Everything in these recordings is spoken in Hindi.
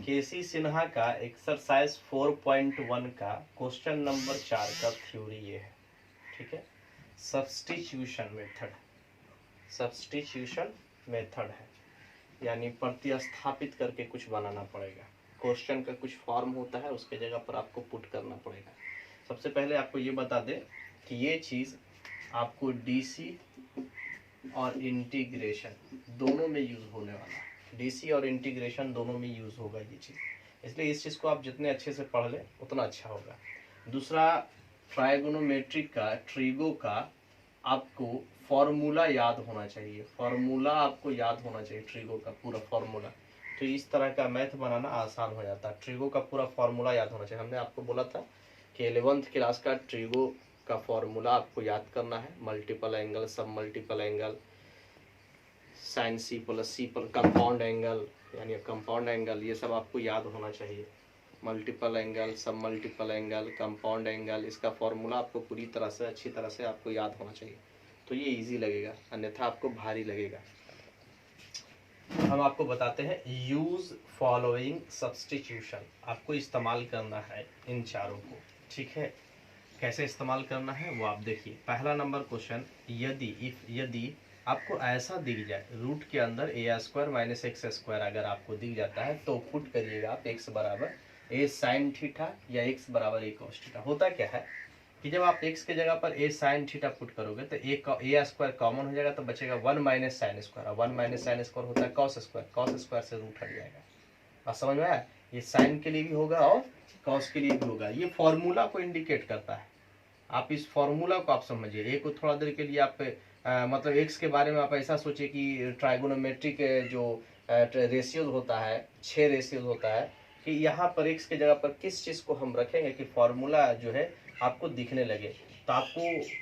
केसी सिन्हा का एक्सरसाइज 4.1 का क्वेश्चन नंबर 4 का थ्योरी ये है, ठीक है। सब्स्टिट्यूशन मेथड है, यानी प्रतिस्थापित करके कुछ बनाना पड़ेगा। क्वेश्चन का कुछ फॉर्म होता है, उसके जगह पर आपको पुट करना पड़ेगा। सबसे पहले आपको ये बता दें कि ये चीज़ आपको डीसी और इंटीग्रेशन दोनों में यूज़ होने वाला है। डीसी और इंटीग्रेशन दोनों में यूज़ होगा ये चीज़, इसलिए इस चीज़ को आप जितने अच्छे से पढ़ लें उतना अच्छा होगा। दूसरा, ट्राइगोनोमेट्रिक का ट्रिगो का आपको फॉर्मूला याद होना चाहिए, ट्रिगो का पूरा फॉर्मूला। तो इस तरह का मैथ बनाना आसान हो जाता है। ट्रिगो का पूरा फॉर्मूला याद होना चाहिए। हमने आपको बोला था कि 11th क्लास का ट्रिगो का फॉर्मूला आपको याद करना है। मल्टीपल एंगल, सब multiple angle, sine C plus C पर कंपाउंड एंगल, यानी कंपाउंड एंगल, ये सब आपको याद होना चाहिए। मल्टीपल एंगल, सब मल्टीपल एंगल, कंपाउंड एंगल, इसका फॉर्मूला आपको पूरी तरह से अच्छी तरह से आपको याद होना चाहिए, तो ये इजी लगेगा, अन्यथा आपको भारी लगेगा। हम आपको बताते हैं यूज फॉलोइंग सब्स्टिट्यूशन, आपको इस्तेमाल करना है इन चारों को, ठीक है। कैसे इस्तेमाल करना है वो आप देखिए। पहला नंबर क्वेश्चन, यदि आपको ऐसा दिख जाए रूट के अंदर ए स्क्वायर माइनस एक्स स्क्वायर अगर आपको दिख जाता है तो पुट करिएगा आप एक्स बराबर ए साइन थीटा या एक्स बराबर ए कॉस थीटा। होता क्या है कि जब आप एक्स के जगह पर ए साइन थीटा पुट करोगे तो ए स्क्वायर कॉमन हो जाएगा, तो बचेगा 1 माइनस साइन स्क्वायर, और 1 माइनस साइन स्क्वायर होता है कॉस स्क्वायर से रूट हट जाएगा। और समझ में आया, ये साइन के लिए भी होगा और कॉस के लिए भी होगा। ये फॉर्मूला को इंडिकेट करता है। आप इस फॉर्मूला को आप समझिए। ए को थोड़ा देर के लिए आप मतलब एक्स के बारे में आप ऐसा सोचिए कि ट्राइगोनोमेट्रिक जो रेशियोज होता है, 6 रेशियोज होता है, कि यहाँ पर एक्स के जगह पर किस चीज़ को हम रखेंगे कि फॉर्मूला जो है आपको दिखने लगे। तो आपको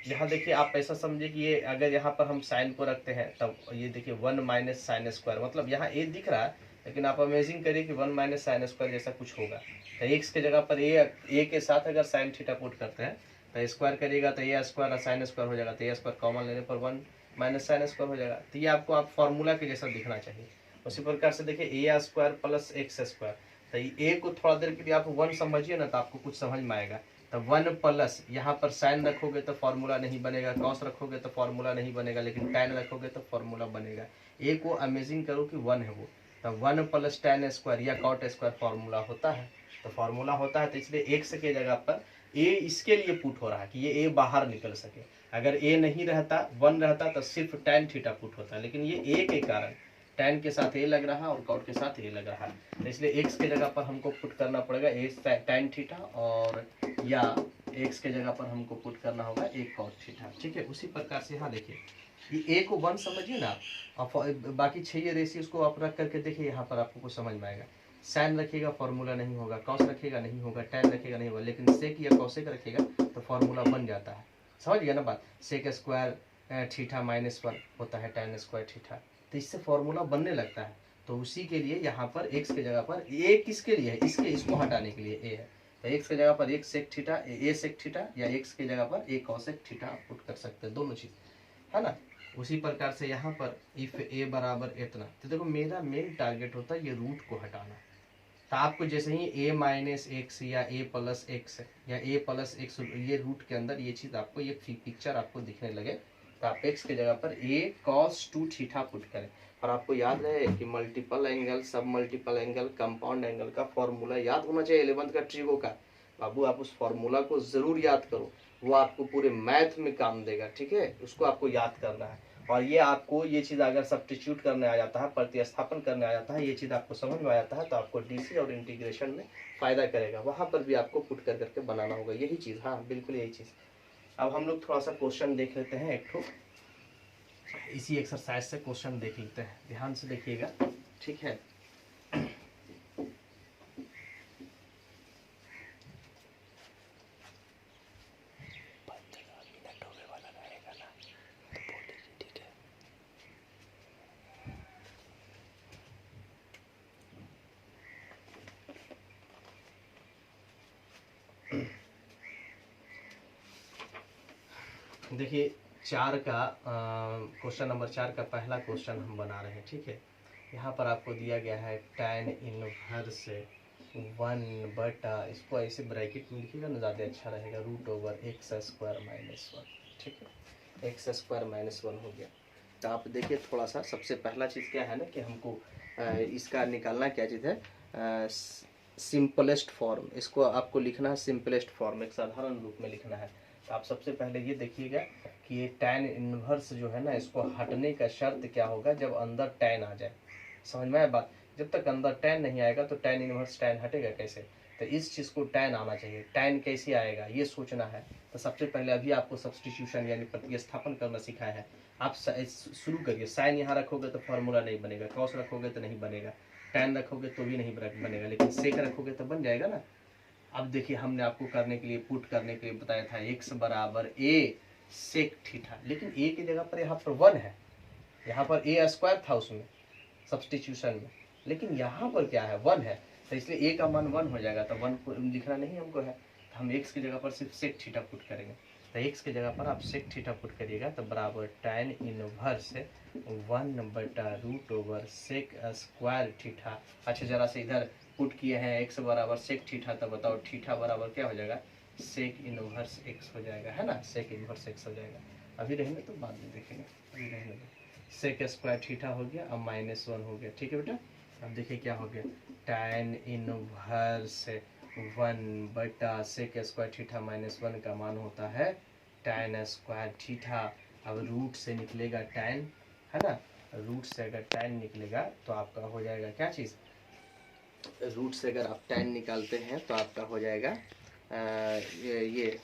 यहाँ देखिए, आप ऐसा समझिए कि ये अगर यहाँ पर हम साइन को रखते हैं तब ये देखिए 1 माइनस साइन स्क्वायर, मतलब यहाँ ए दिख रहा है लेकिन आप अमेजिंग करिए कि 1 माइनस साइन स्क्वायर जैसा कुछ होगा। तो एक्स के जगह पर ए के साथ अगर साइन थीटा पुट करते हैं तो स्क्वायर करिएगा तो ए स्क्वायर और साइन स्क्वायर हो जाएगा, तो ए स्क्वायर कॉमन लेने पर 1 माइनस साइन स्क्वायर हो जाएगा। तो ये आपको आप फॉर्मूला के जैसा दिखना चाहिए। उसी प्रकार से देखिए ए स्क्वायर प्लस एक्स स्क्वायर, तो ए को थोड़ा देर के लिए आप 1 समझिए ना, तो आपको कुछ समझ में आएगा। तो 1 प्लस यहाँ पर साइन रखोगे तो फॉर्मूला नहीं बनेगा, कॉस रखोगे तो फॉर्मूला नहीं बनेगा, लेकिन tan रखोगे तो फॉर्मूला बनेगा। ए को अमेजिंग करो कि 1 है वो, तो 1 प्लस tan स्क्वायर या कॉट स्क्वायर फॉर्मूला होता है। तो फॉर्मूला होता है, तो इसलिए एक्स के जगह पर ए इसके लिए पुट हो रहा है कि ये ए बाहर निकल सके। अगर ए नहीं रहता, 1 रहता, तो सिर्फ tan थीटा पुट होता है, लेकिन ये ए के कारण tan के साथ ए लग रहा है और कॉट के साथ ए लग रहा है, तो इसलिए एक्स के जगह पर हमको पुट करना पड़ेगा ए tan थीटा, और या एक्स के जगह पर हमको पुट करना होगा ए कॉट थीटा, ठीक है। उसी प्रकार से यहाँ देखिए, ये ए को 1 समझिए ना, और बाकी 6 रेशियोज को आप रख करके देखिए, यहाँ पर आपको कुछ समझ में आएगा। साइन रखिएगा फॉर्मूला नहीं होगा, कॉस रखिएगा नहीं होगा, tan रखिएगा नहीं होगा, लेकिन सेक या कॉसेक रखिएगा तो फॉर्मूला बन जाता है। समझ गया ना बात। सेक स्क्वायर थीटा माइनस 1 होता है tan स्क्वायर थीटा, तो इससे फॉर्मूला बनने लगता है। तो उसी के लिए यहाँ पर एक्स के जगह पर ए किसके लिए है, इसको हटाने के लिए ए है, तो एक्स के जगह पर एक सेक थीटा, ए सेक थीटा, या एक्स के जगह पर ए कॉसेक थीटा आप पुट कर सकते हैं, दोनों चीज है ना। उसी प्रकार से यहाँ पर इफ ए बराबर इतना, तो देखो मेरा मेन टारगेट होता है ये रूट को हटाना। तो आपको जैसे ही ए माइनस एक्स या ए प्लस एक्स या ए प्लस एक्स, ये रूट के अंदर ये चीज आपको, ये पिक्चर आपको दिखने लगे, तो आप एक्स के जगह पर ए कॉस 2 थीटा पुट करें। और आपको याद रहे कि मल्टीपल एंगल, सब मल्टीपल एंगल, कंपाउंड एंगल का फॉर्मूला याद होना चाहिए 11th का ट्रिगो का। बाबू आप उस फॉर्मूला को जरूर याद करो, वो आपको पूरे मैथ में काम देगा, ठीक है। उसको आपको याद करना है। और ये आपको ये चीज़ अगर सब्स्टिट्यूट करने आ जाता है, प्रतिस्थापन करने आ जाता है, ये चीज़ आपको समझ में आ जाता है, तो आपको डीसी और इंटीग्रेशन में फ़ायदा करेगा। वहाँ पर भी आपको पुट कर करके बनाना होगा, यही चीज़। हाँ बिल्कुल यही चीज़। अब हम लोग थोड़ा सा क्वेश्चन देख लेते हैं, एक ठो इसी एक्सरसाइज से क्वेश्चन देख लेते हैं, ध्यान से देखिएगा, ठीक है। देखिए 4 का क्वेश्चन नंबर 4 का पहला क्वेश्चन हम बना रहे हैं, ठीक है। यहाँ पर आपको दिया गया है tan इनवर्स 1/, इसको ऐसे ब्रैकेट में लिखिएगा ना ज़्यादा अच्छा रहेगा, √x² - 1, ठीक है, x² - 1 हो गया। तो आप देखिए थोड़ा सा, सबसे पहला चीज़ क्या है ना कि हमको इसका निकालना क्या चीज़ है, सिंपलेस्ट फॉर्म, इसको आपको लिखना है सिंपलेस्ट फॉर्म, एक साधारण रूप में लिखना है। तो आप सबसे पहले ये देखिएगा कि ये tan इनवर्स जो है ना, इसको हटने का शर्त क्या होगा, जब अंदर tan आ जाए। समझ में आया बात? जब तक अंदर tan नहीं आएगा तो tan इनवर्स tan हटेगा कैसे? तो इस चीज़ को tan आना चाहिए। tan कैसे आएगा ये सोचना है। तो सबसे पहले अभी आपको सब्स्टिट्यूशन यानी प्रतिस्थापन करना सिखाया है। आप शुरू करिए, साइन यहाँ रखोगे तो फार्मूला नहीं बनेगा, कॉस रखोगे तो नहीं बनेगा, tan रखोगे तो भी नहीं बनेगा, लेकिन सेक रखोगे तो बन जाएगा ना। अब देखिए हमने आपको करने के लिए, पुट करने के लिए बताया था x बराबर a सेक थीटा, लेकिन a की जगह पर यहाँ पर 1 है, यहाँ पर a² था उसमें सब्स्टिट्यूशन में, लेकिन यहाँ पर क्या है 1 है, तो इसलिए a का मान 1 हो जाएगा। तो 1 को लिखना नहीं हमको है, तो हम x की जगह पर सिर्फ सेक थीटा पुट करेंगे। तो x की जगह पर आप सेक थीटा पुट करिएगा तो बराबर tan इनवर्स 1/√सेक² थीटा। अच्छा जरा से इधर पुट किए हैं x बराबर सेक थीटा, तो बताओ थीटा बराबर क्या हो जाएगा, सेक इनवर्स x हो जाएगा, है ना, सेक इनवर्स x हो जाएगा। अभी रहने तो बाद में देखेंगे, अभी रहने दो। सेक² थीटा हो गया, अब -1 हो गया, ठीक है बेटा। अब देखिए क्या हो गया, tan इनवर्स 1/सेक² थीटा -1 का मान होता है tan² थीटा। अब रूट से निकलेगा tan, है ना, रूट से अगर tan निकलेगा तो आपका हो जाएगा क्या चीज़, रूट से अगर आप tan निकालते हैं तो आपका हो जाएगा ये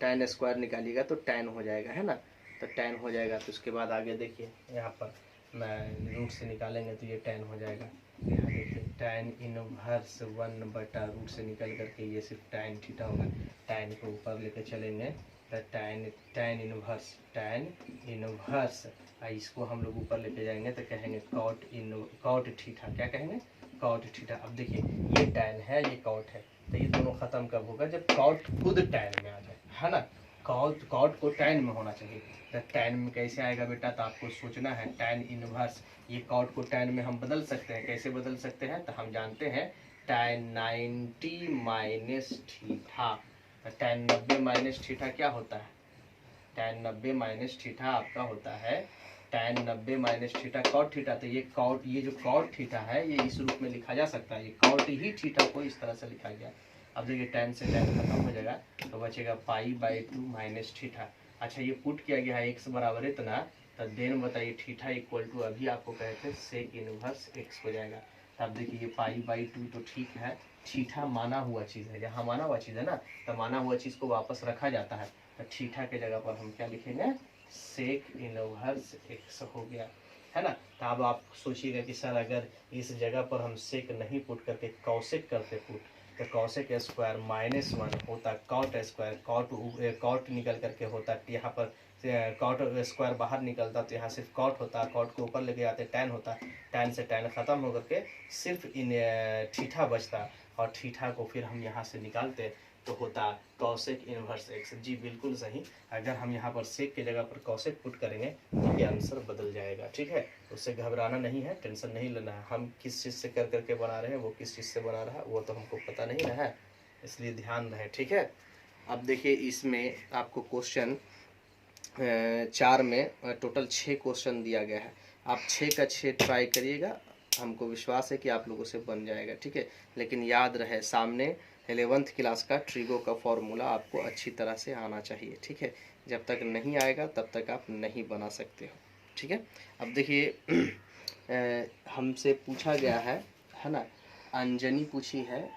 tan² निकालिएगा तो tan हो जाएगा, है ना, तो tan हो जाएगा। तो उसके बाद आगे देखिए यहाँ पर मैं रूट से निकालेंगे तो ये tan हो जाएगा। यहाँ देखिए tan इनवर्स 1/रूट से निकल करके ये सिर्फ tan थीटा होगा, tan को ऊपर लेके चलेंगे तो tan इनवर्स इसको हम लोग ऊपर लेके जाएंगे तो कहेंगे cot थीटा, क्या कहेंगे, cot थीटा। अब देखिए ये tan है, ये cot है, तो ये दोनों खत्म कब होगा, जब cot खुद tan में आ जाए, है ना, cot को tan में होना चाहिए। तो tan में कैसे आएगा बेटा, तो आपको सोचना है tan इनवर्स, ये cot को tan में हम बदल सकते हैं, कैसे बदल सकते हैं, तो हम जानते हैं tan 90 - थीटा। tan 90 - थीटा क्या होता है, tan 90 - थीटा आपका होता है tan 90 - थीटा cot थीटा। तो ये जो cot थीटा है ये इस रूप में लिखा जा सकता है, ये cot ही थीटा को इस तरह से लिखा गया। अब देखिए tan से tan खत्म हो जाएगा तो बचेगा π/2 - थीटा। अच्छा ये पुट किया गया है x बराबर इतना, तो देन बताइए थीटा इक्वल टू, अभी आपको कहे थे सेक इनवर्स x हो जाएगा। तब देखिए ये π/2 तो ठीक है, थीटा माना हुआ चीज़ है, जहाँ माना हुआ चीज़ है ना, तो माना हुआ चीज़ को वापस रखा जाता है। तो थीटा के जगह पर हम क्या लिखेंगे, सेक इनवर्स x हो गया, है ना। तो अब आप सोचिएगा कि सर अगर इस जगह पर हम सेक नहीं पुट करके कौसेक करते पुट, तो कौसेक स्क्वायर -1 होता, कॉट निकल करके होता, यहाँ पर कॉट स्क्वायर बाहर निकलता तो यहाँ सिर्फ कॉट होता, कॉट को ऊपर लेके आते tan होता, tan से tan खत्म होकर के सिर्फ इन थीटा बचता, और थीटा को फिर हम यहाँ से निकालते तो होता कौसेक इनवर्स x। जी बिल्कुल सही, अगर हम यहाँ पर सेक की जगह पर कौसेक पुट करेंगे तो ये आंसर बदल जाएगा, ठीक है। उससे घबराना नहीं है, टेंशन नहीं लेना है, हम किस चीज़ से कर करके बना रहे हैं, वो किस चीज़ से बना रहा है वो तो हमको पता नहीं ना है, इसलिए ध्यान रहे, ठीक है। अब देखिए इसमें आपको क्वेश्चन 4 में टोटल 6 क्वेश्चन दिया गया है, आप 6 का 6 ट्राई करिएगा, हमको विश्वास है कि आप लोगों से बन जाएगा, ठीक है। लेकिन याद रहे सामने 11th क्लास का ट्रिगो का फॉर्मूला आपको अच्छी तरह से आना चाहिए, ठीक है। जब तक नहीं आएगा तब तक आप नहीं बना सकते हो, ठीक है। अब देखिए हमसे पूछा गया है ना, अंजनी पूछी है